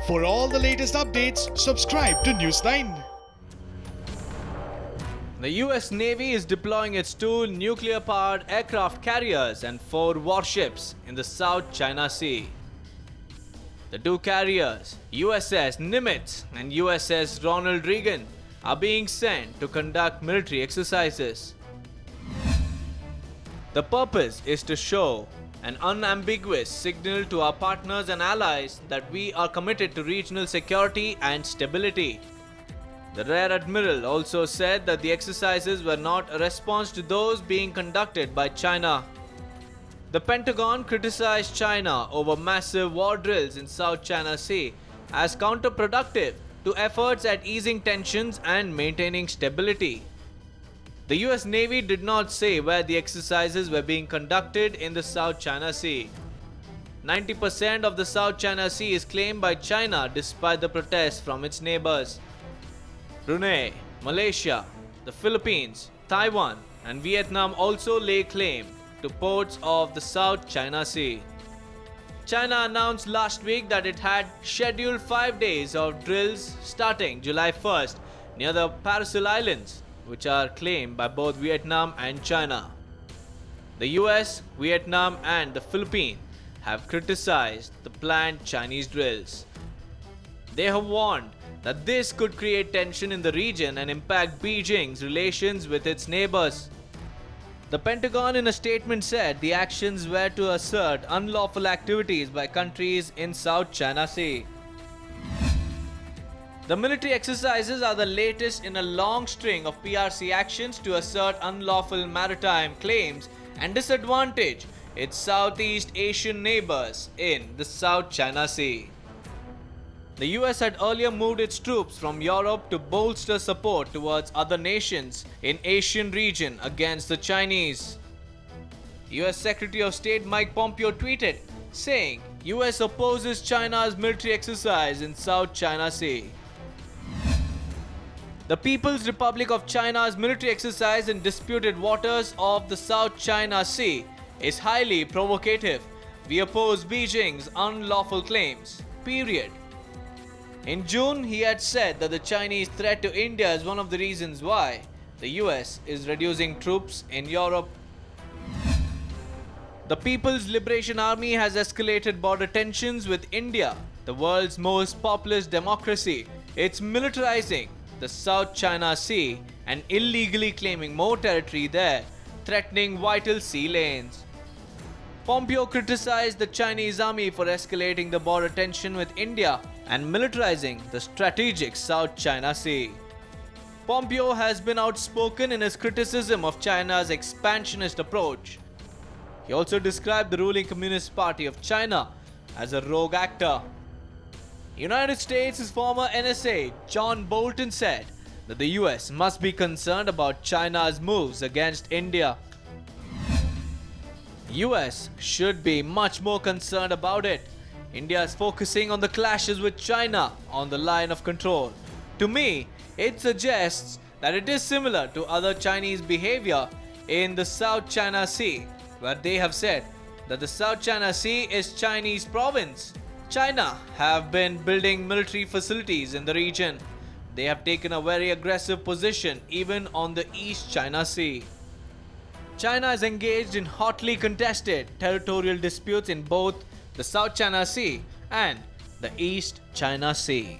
For all the latest updates, subscribe to Newsline. The US Navy is deploying its 2 nuclear-powered aircraft carriers and 4 warships in the South China Sea. The 2 carriers, USS Nimitz and USS Ronald Reagan, are being sent to conduct military exercises. The purpose is to show an unambiguous signal to our partners and allies that we are committed to regional security and stability. The Rear Admiral also said that the exercises were not a response to those being conducted by China. The Pentagon criticized China over massive war drills in South China Sea as counterproductive to efforts at easing tensions and maintaining stability. The US Navy did not say where the exercises were being conducted in the South China Sea. 90% of the South China Sea is claimed by China despite the protests from its neighbors. Brunei, Malaysia, the Philippines, Taiwan and Vietnam also lay claim to ports of the South China Sea. China announced last week that it had scheduled 5 days of drills starting July 1st near the Paracel Islands, which are claimed by both Vietnam and China. The US, Vietnam and the Philippines have criticized the planned Chinese drills. They have warned that this could create tension in the region and impact Beijing's relations with its neighbors. The Pentagon in a statement said the actions were to assert unlawful activities by countries in South China Sea. The military exercises are the latest in a long string of PRC actions to assert unlawful maritime claims and disadvantage its Southeast Asian neighbors in the South China Sea. The US had earlier moved its troops from Europe to bolster support towards other nations in Asian region against the Chinese. US Secretary of State Mike Pompeo tweeted, saying US opposes China's military exercise in South China Sea. The People's Republic of China's military exercise in disputed waters of the South China Sea is highly provocative. We oppose Beijing's unlawful claims. Period. In June, he had said that the Chinese threat to India is one of the reasons why the US is reducing troops in Europe. The People's Liberation Army has escalated border tensions with India, the world's most populous democracy. It's militarizing the South China Sea and illegally claiming more territory there, threatening vital sea lanes. Pompeo criticized the Chinese army for escalating the border tension with India and militarizing the strategic South China Sea. Pompeo has been outspoken in his criticism of China's expansionist approach. He also described the ruling Communist Party of China as a rogue actor. United States' former NSA John Bolton said that the US must be concerned about China's moves against India. US should be much more concerned about it. India is focusing on the clashes with China on the line of control. To me, it suggests that it is similar to other Chinese behavior in the South China Sea, where they have said that the South China Sea is Chinese province. China have been building military facilities in the region. They have taken a very aggressive position even on the East China Sea. China is engaged in hotly contested territorial disputes in both the South China Sea and the East China Sea.